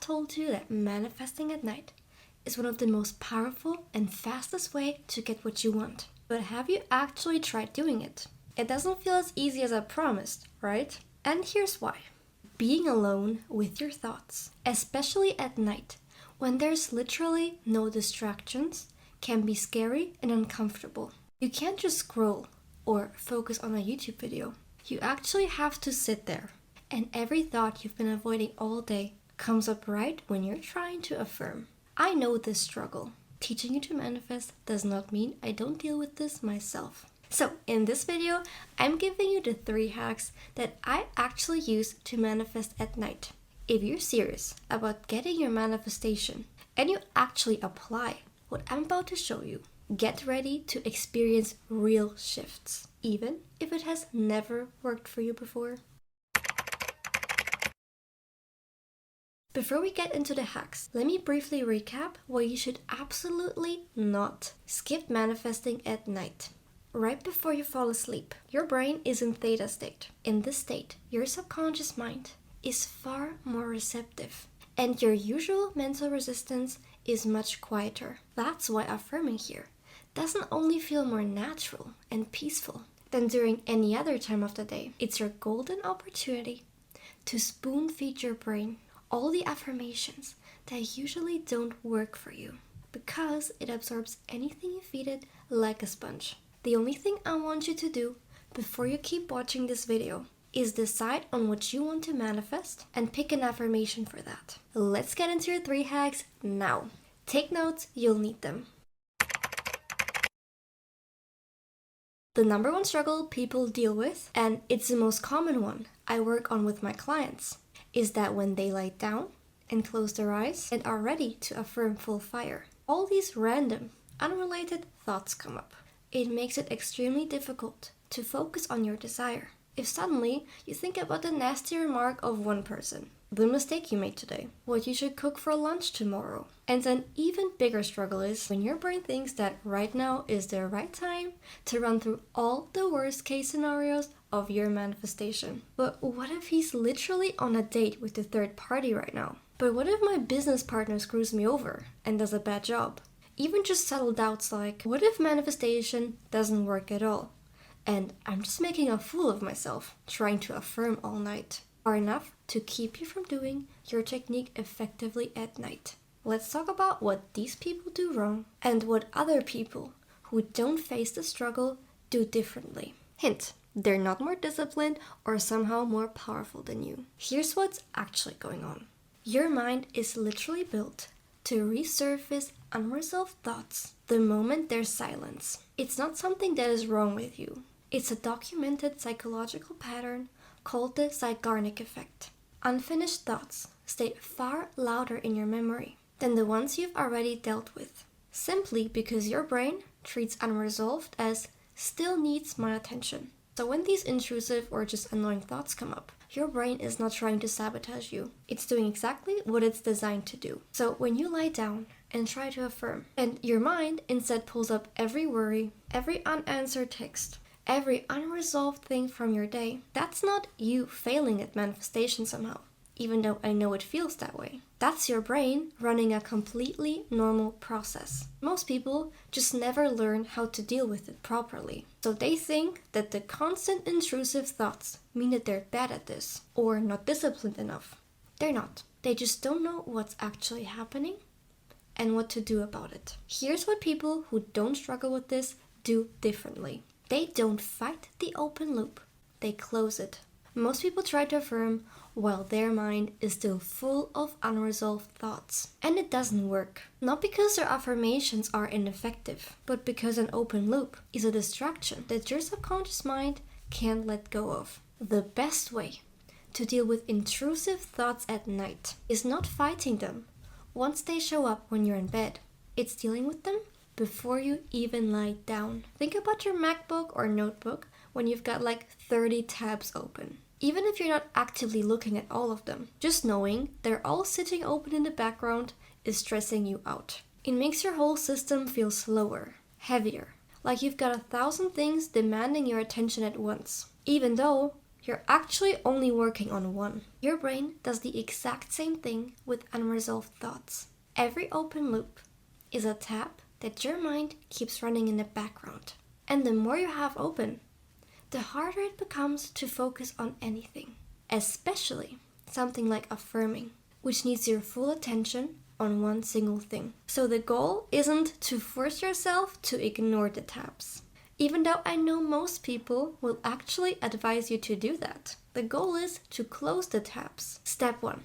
told you that manifesting at night is one of the most powerful and fastest way to get what you want. But have you actually tried doing it? It doesn't feel as easy as I promised, right? And here's why. Being alone with your thoughts, especially at night, when there's literally no distractions, can be scary and uncomfortable. You can't just scroll or focus on a YouTube video. You actually have to sit there, and every thought you've been avoiding all day comes up right when you're trying to affirm. I know this struggle. Teaching you to manifest does not mean I don't deal with this myself. So in this video, I'm giving you the 3 hacks that I actually use to manifest at night. If you're serious about getting your manifestation and you actually apply what I'm about to show you, get ready to experience real shifts, even if it has never worked for you before. Before we get into the hacks, let me briefly recap why you should absolutely not skip manifesting at night. Right before you fall asleep, your brain is in Theta state. In this state, your subconscious mind is far more receptive, and your usual mental resistance is much quieter. That's why affirming here doesn't only feel more natural and peaceful than during any other time of the day. It's your golden opportunity to spoon feed your brain all the affirmations that usually don't work for you, because it absorbs anything you feed it like a sponge. The only thing I want you to do before you keep watching this video is decide on what you want to manifest and pick an affirmation for that. Let's get into your 3 hacks now. Take notes, you'll need them. The number 1 struggle people deal with, and it's the most common one I work on with my clients, is that when they lie down and close their eyes and are ready to affirm full fire, all these random, unrelated thoughts come up. It makes it extremely difficult to focus on your desire. If suddenly you think about the nasty remark of one person, the mistake you made today, what you should cook for lunch tomorrow. And an even bigger struggle is when your brain thinks that right now is the right time to run through all the worst case scenarios of your manifestation. But what if he's literally on a date with the third party right now? But what if my business partner screws me over and does a bad job? Even just subtle doubts like, what if manifestation doesn't work at all? And I'm just making a fool of myself trying to affirm all night, are enough to keep you from doing your technique effectively at night. Let's talk about what these people do wrong and what other people who don't face the struggle do differently. Hint, they're not more disciplined or somehow more powerful than you. Here's what's actually going on. Your mind is literally built to resurface unresolved thoughts the moment there's silence. It's not something that is wrong with you. It's a documented psychological pattern called the Zeigarnik effect. Unfinished thoughts stay far louder in your memory than the ones you've already dealt with, simply because your brain treats unresolved as still needs my attention. So when these intrusive or just annoying thoughts come up, your brain is not trying to sabotage you. It's doing exactly what it's designed to do. So when you lie down and try to affirm, and your mind instead pulls up every worry, every unanswered text, every unresolved thing from your day, that's not you failing at manifestation somehow, even though I know it feels that way. That's your brain running a completely normal process. Most people just never learn how to deal with it properly. So they think that the constant intrusive thoughts mean that they're bad at this or not disciplined enough. They're not. They just don't know what's actually happening and what to do about it. Here's what people who don't struggle with this do differently. They don't fight the open loop. They close it. Most people try to affirm while their mind is still full of unresolved thoughts. And it doesn't work. Not because their affirmations are ineffective, but because an open loop is a distraction that your subconscious mind can't let go of. The best way to deal with intrusive thoughts at night is not fighting them once they show up when you're in bed. It's dealing with them before you even lie down. Think about your MacBook or notebook when you've got like 30 tabs open. Even if you're not actively looking at all of them, just knowing they're all sitting open in the background is stressing you out. It makes your whole system feel slower, heavier, like you've got 1,000 things demanding your attention at once, even though you're actually only working on one. Your brain does the exact same thing with unresolved thoughts. Every open loop is a tab that your mind keeps running in the background. And the more you have open, the harder it becomes to focus on anything, especially something like affirming, which needs your full attention on one single thing. So the goal isn't to force yourself to ignore the tabs, even though I know most people will actually advise you to do that. The goal is to close the tabs. Step 1.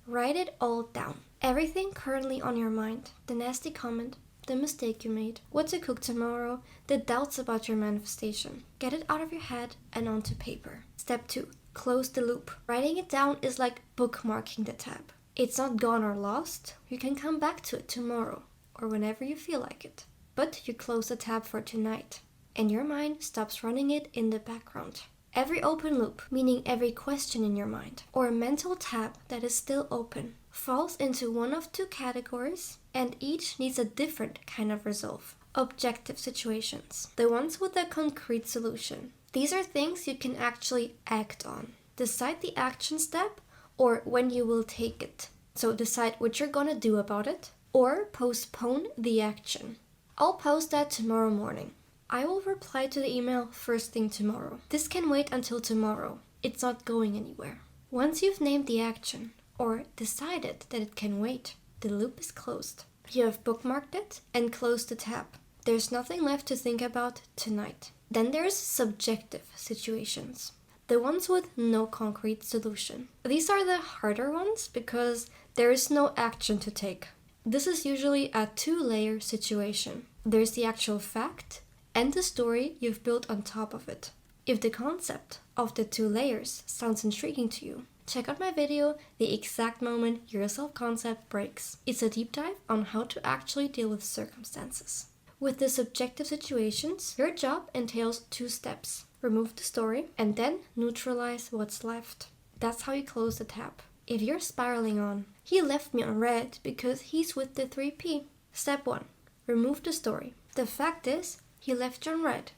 Write it all down. Everything currently on your mind, the nasty comment, the mistake you made, what to cook tomorrow, the doubts about your manifestation. Get it out of your head and onto paper. Step 2. Close the loop. Writing it down is like bookmarking the tab. It's not gone or lost. You can come back to it tomorrow or whenever you feel like it. But you close the tab for tonight, and your mind stops running it in the background. Every open loop, meaning every question in your mind, or a mental tab that is still open, falls into one of two categories, and each needs a different kind of resolve. Objective situations, the ones with a concrete solution. These are things you can actually act on. Decide the action step or when you will take it. So decide what you're gonna do about it, or postpone the action. I'll post that tomorrow morning. I will reply to the email first thing tomorrow. This can wait until tomorrow. It's not going anywhere. Once you've named the action, or decided that it can wait, the loop is closed. You have bookmarked it and closed the tab. There's nothing left to think about tonight. Then there's subjective situations, the ones with no concrete solution. These are the harder ones because there is no action to take. This is usually a two-layer situation. There's the actual fact and the story you've built on top of it. If the concept of the two layers sounds intriguing to you, check out my video, The Exact Moment Your Self-Concept Breaks. It's a deep dive on how to actually deal with circumstances. With the subjective situations, your job entails 2 steps. Remove the story and then neutralize what's left. That's how you close the tab. If you're spiraling on, he left me on red because he's with the 3P. Step 1. Remove the story. The fact is, he left you on red.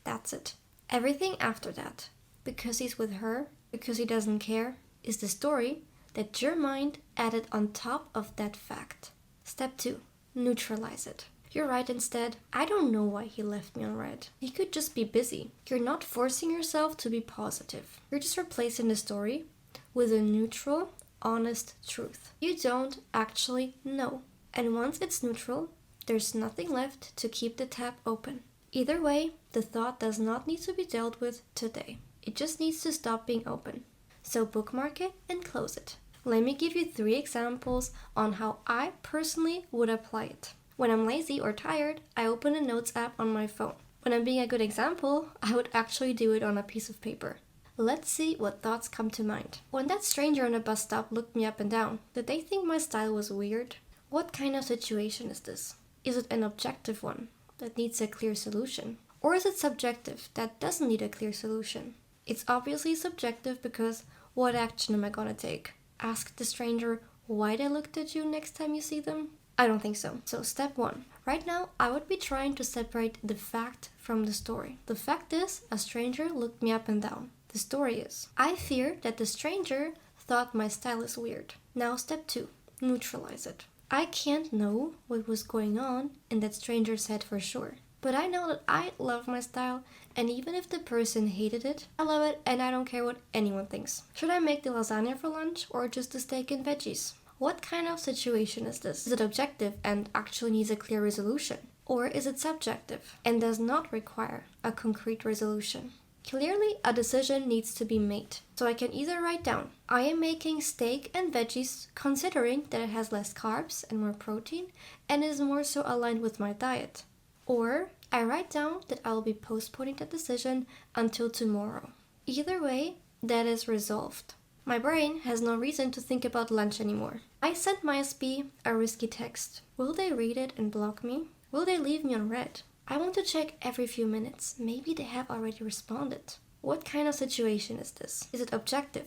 That's it. Everything after that, because he's with her, because he doesn't care, is the story that your mind added on top of that fact. Step 2. Neutralize it. You're right instead. I don't know why he left me on red. He could just be busy. You're not forcing yourself to be positive. You're just replacing the story with a neutral, honest truth. You don't actually know. And once it's neutral, there's nothing left to keep the tab open. Either way, the thought does not need to be dealt with today. It just needs to stop being open. So bookmark it and close it. Let me give you 3 examples on how I personally would apply it. When I'm lazy or tired, I open a notes app on my phone. When I'm being a good example, I would actually do it on a piece of paper. Let's see what thoughts come to mind. When that stranger on a bus stop looked me up and down, did they think my style was weird? What kind of situation is this? Is it an objective one that needs a clear solution? Or is it subjective that doesn't need a clear solution? It's obviously subjective because what action am I gonna take? Ask the stranger why they looked at you next time you see them? I don't think so. So step 1. Right now, I would be trying to separate the fact from the story. The fact is, a stranger looked me up and down. The story is, I fear that the stranger thought my style is weird. Now step 2. Neutralize it. I can't know what was going on in that stranger's head for sure. But I know that I love my style, and even if the person hated it, I love it and I don't care what anyone thinks. Should I make the lasagna for lunch or just the steak and veggies? What kind of situation is this? Is it objective and actually needs a clear resolution? Or is it subjective and does not require a concrete resolution? Clearly, a decision needs to be made. So I can either write down, I am making steak and veggies considering that it has less carbs and more protein and is more so aligned with my diet. Or I write down that I will be postponing that decision until tomorrow. Either way, that is resolved. My brain has no reason to think about lunch anymore. I sent my SB a risky text. Will they read it and block me? Will they leave me on red? I want to check every few minutes. Maybe they have already responded. What kind of situation is this? Is it objective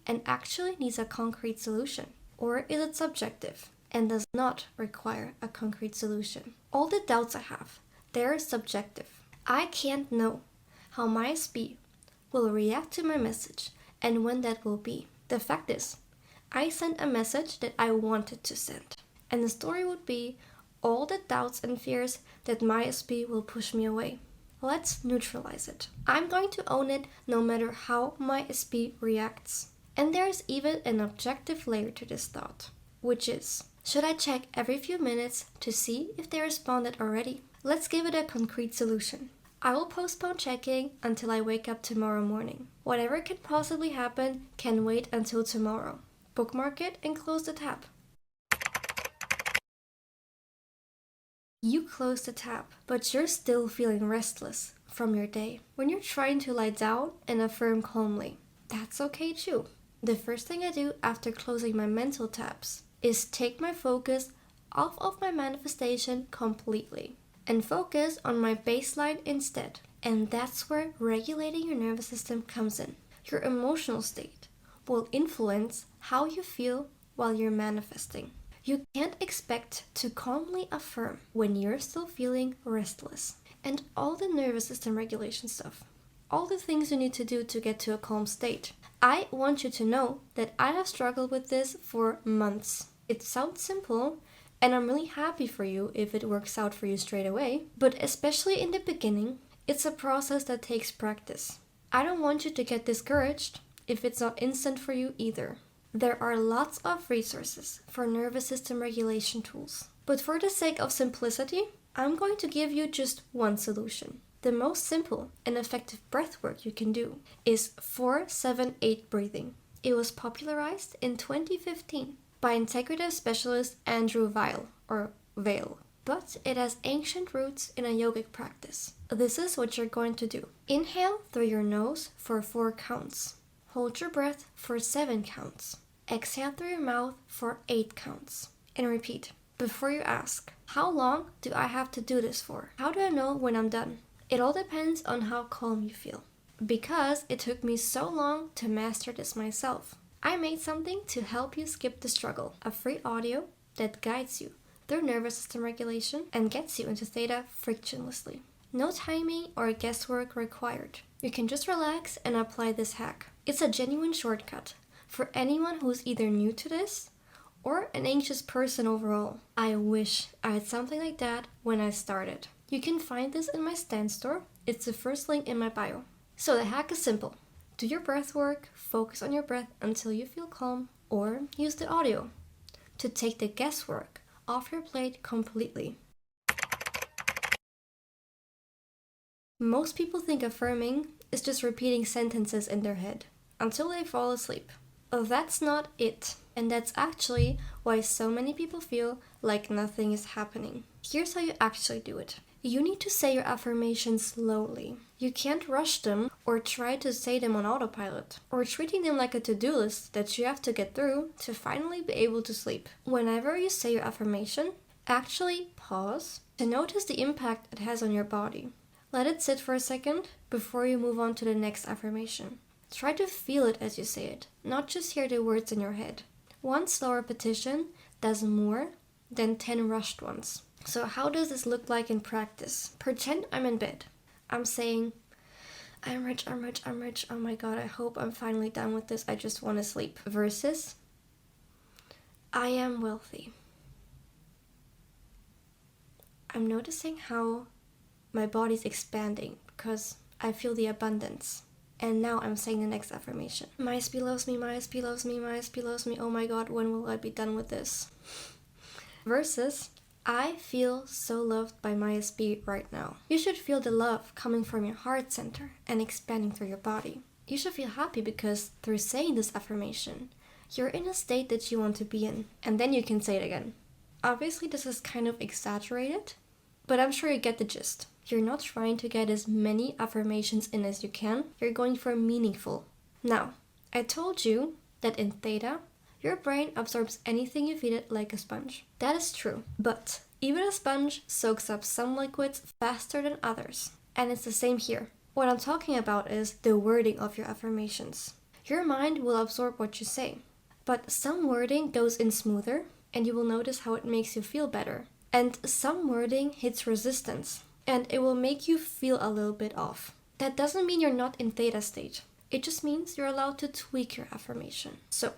and actually needs a concrete solution? Or is it subjective and does not require a concrete solution? All the doubts I have, they're subjective. I can't know how my SB will react to my message and when that will be. The fact is, I sent a message that I wanted to send. And the story would be all the doubts and fears that my SP will push me away. Let's neutralize it. I'm going to own it no matter how my SP reacts. And there's even an objective layer to this thought, which is, should I check every few minutes to see if they responded already? Let's give it a concrete solution. I will postpone checking until I wake up tomorrow morning. Whatever can possibly happen can wait until tomorrow. Bookmark it and close the tab. You close the tab, but you're still feeling restless from your day. When you're trying to lie down and affirm calmly, that's okay too. The first thing I do after closing my mental tabs is take my focus off of my manifestation completely and focus on my baseline instead. And that's where regulating your nervous system comes in. Your emotional state will influence how you feel while you're manifesting. You can't expect to calmly affirm when you're still feeling restless. And all the nervous system regulation stuff, all the things you need to do to get to a calm state. I want you to know that I have struggled with this for months. It sounds simple, and I'm really happy for you if it works out for you straight away. But especially in the beginning, it's a process that takes practice. I don't want you to get discouraged if it's not instant for you either. There are lots of resources for nervous system regulation tools. But for the sake of simplicity, I'm going to give you just one solution. The most simple and effective breath work you can do is 4-7-8 breathing. It was popularized in 2015 by integrative specialist Andrew Weil, but it has ancient roots in a yogic practice. This is what you're going to do. Inhale through your nose for 4 counts. Hold your breath for 7 counts. Exhale through your mouth for 8 counts. And repeat. Before you ask, how long do I have to do this for? How do I know when I'm done? It all depends on how calm you feel. Because it took me so long to master this myself. I made something to help you skip the struggle. A free audio that guides you through nervous system regulation and gets you into Theta frictionlessly. No timing or guesswork required. You can just relax and apply this hack. It's a genuine shortcut for anyone who's either new to this or an anxious person overall. I wish I had something like that when I started. You can find this in my Stand store. It's the first link in my bio. So the hack is simple. Do your breath work, focus on your breath until you feel calm, or use the audio to take the guesswork off your plate completely. Most people think affirming is just repeating sentences in their head until they fall asleep. That's not it. And that's actually why so many people feel like nothing is happening. Here's how you actually do it. You need to say your affirmations slowly. You can't rush them or try to say them on autopilot or treating them like a to-do list that you have to get through to finally be able to sleep. Whenever you say your affirmation, actually pause to notice the impact it has on your body. Let it sit for a second before you move on to the next affirmation. Try to feel it as you say it, not just hear the words in your head. One slow repetition does more than 10 rushed ones. So how does this look like in practice? Pretend I'm in bed. I'm saying, I'm rich, I'm rich, I'm rich. Oh my god, I hope I'm finally done with this. I just want to sleep. Versus, I am wealthy. I'm noticing how my body's expanding because I feel the abundance. And now I'm saying the next affirmation. My SP loves me, my SP loves me, my SP loves me. Oh my god, when will I be done with this? Versus, I feel so loved by my SP right now. You should feel the love coming from your heart center and expanding through your body. You should feel happy because through saying this affirmation, you're in a state that you want to be in. And then you can say it again. Obviously, this is kind of exaggerated, but I'm sure you get the gist. You're not trying to get as many affirmations in as you can. You're going for meaningful. Now, I told you that in Theta, your brain absorbs anything you feed it like a sponge. That is true, but even a sponge soaks up some liquids faster than others. And it's the same here. What I'm talking about is the wording of your affirmations. Your mind will absorb what you say, but some wording goes in smoother and you will notice how it makes you feel better. And some wording hits resistance and it will make you feel a little bit off. That doesn't mean you're not in theta state. It just means you're allowed to tweak your affirmation. So,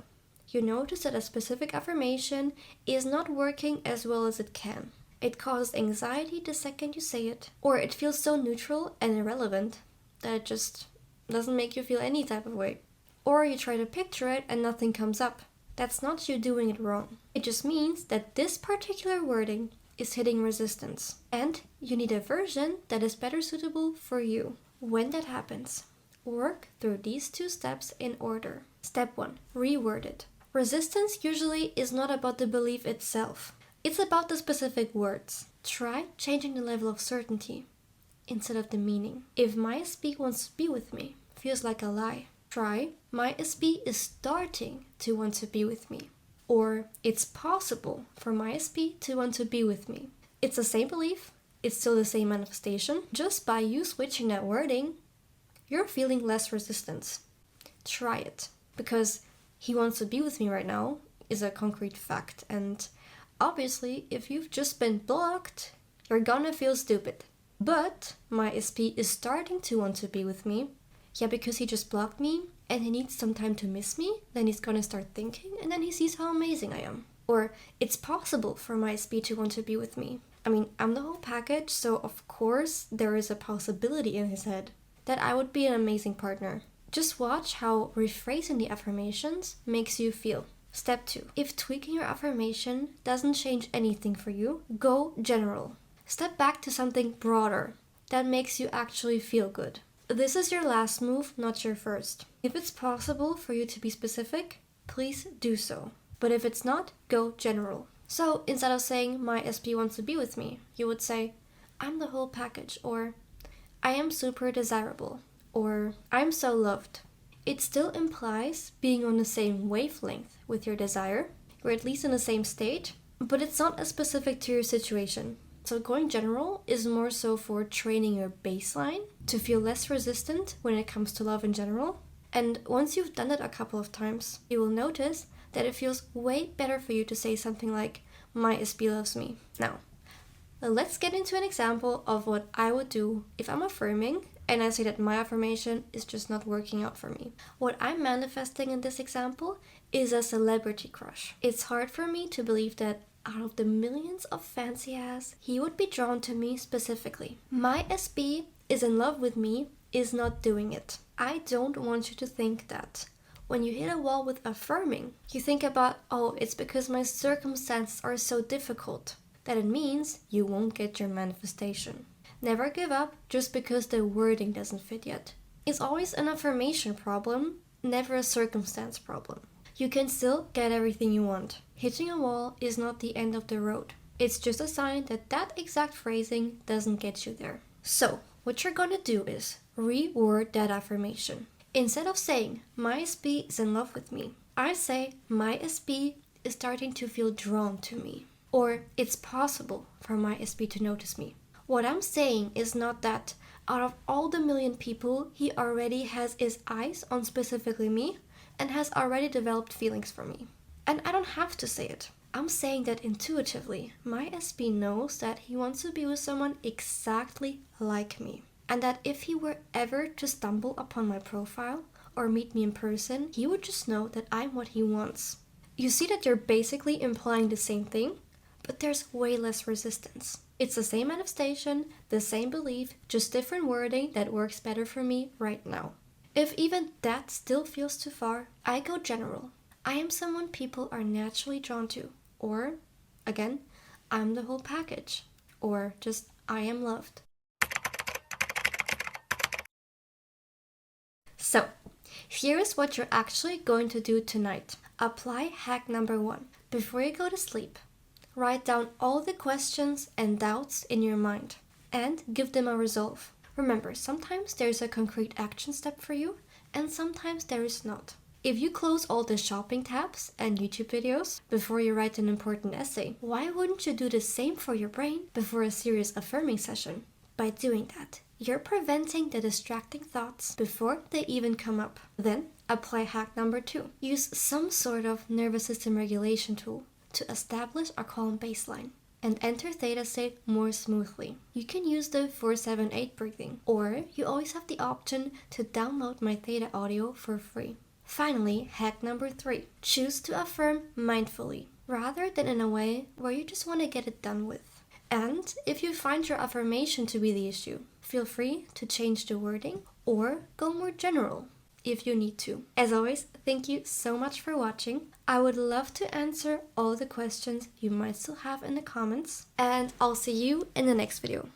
you notice that a specific affirmation is not working as well as it can. It causes anxiety the second you say it, or it feels so neutral and irrelevant that it just doesn't make you feel any type of way. Or you try to picture it and nothing comes up. That's not you doing it wrong. It just means that this particular wording is hitting resistance, and you need a version that is better suitable for you. When that happens, work through these 2 steps in order. Step 1. Reword it. Resistance usually is not about the belief itself. It's about the specific words. Try changing the level of certainty instead of the meaning. If my SB wants to be with me feels like a lie, try my SB is starting to want to be with me. Or it's possible for my SB to want to be with me. It's the same belief, it's still the same manifestation. Just by you switching that wording, you're feeling less resistance. Try it. Because he wants to be with me right now is a concrete fact. And obviously, if you've just been blocked, you're gonna feel stupid. But my SP is starting to want to be with me. Yeah, because he just blocked me and he needs some time to miss me. Then he's gonna start thinking and then he sees how amazing I am. Or it's possible for my SP to want to be with me. I mean, I'm the whole package, so of course there is a possibility in his head that I would be an amazing partner. Just watch how rephrasing the affirmations makes you feel. Step 2. If tweaking your affirmation doesn't change anything for you, go general. Step back to something broader that makes you actually feel good. This is your last move, not your first. If it's possible for you to be specific, please do so. But if it's not, go general. So instead of saying, my SP wants to be with me, you would say, I'm the whole package, or I am super desirable, or I'm so loved. It still implies being on the same wavelength with your desire, or at least in the same state, but it's not as specific to your situation. So going general is more so for training your baseline to feel less resistant when it comes to love in general. And once you've done it a couple of times, you will notice that it feels way better for you to say something like, my SP loves me. Now, let's get into an example of what I would do if I'm affirming and I say that my affirmation is just not working out for me. What I'm manifesting in this example is a celebrity crush. It's hard for me to believe that out of the millions of fans he has, he would be drawn to me specifically. My SB is in love with me is not doing it. I don't want you to think that. When you hit a wall with affirming, you think about, oh, it's because my circumstances are so difficult, that it means you won't get your manifestation. Never give up just because the wording doesn't fit yet. It's always an affirmation problem, never a circumstance problem. You can still get everything you want. Hitting a wall is not the end of the road. It's just a sign that that exact phrasing doesn't get you there. So, what you're gonna do is reword that affirmation. Instead of saying, my SB is in love with me, I say, my SB is starting to feel drawn to me. Or, it's possible for my SB to notice me. What I'm saying is not that out of all the million people, he already has his eyes on specifically me and has already developed feelings for me. And I don't have to say it. I'm saying that intuitively, my SB knows that he wants to be with someone exactly like me. And that if he were ever to stumble upon my profile or meet me in person, he would just know that I'm what he wants. You see that you're basically implying the same thing, but there's way less resistance. It's the same manifestation, the same belief, just different wording that works better for me right now. If even that still feels too far, I go general. I am someone people are naturally drawn to. Or, again, I'm the whole package. Or just, I am loved. So, here is what you're actually going to do tonight. Apply hack number 1. Before you go to sleep, write down all the questions and doubts in your mind and give them a resolve. Remember, sometimes there's a concrete action step for you and sometimes there is not. If you close all the shopping tabs and YouTube videos before you write an important essay, why wouldn't you do the same for your brain before a serious affirming session? By doing that, you're preventing the distracting thoughts before they even come up. Then, apply hack number 2. Use some sort of nervous system regulation tool to establish a calm baseline. and enter theta state more smoothly. You can use the 478 breathing, or you always have the option to download my theta audio for free. Finally, hack number 3. Choose to affirm mindfully, rather than in a way where you just want to get it done with. And if you find your affirmation to be the issue, feel free to change the wording or go more general if you need to. As always, thank you so much for watching. I would love to answer all the questions you might still have in the comments, and I'll see you in the next video.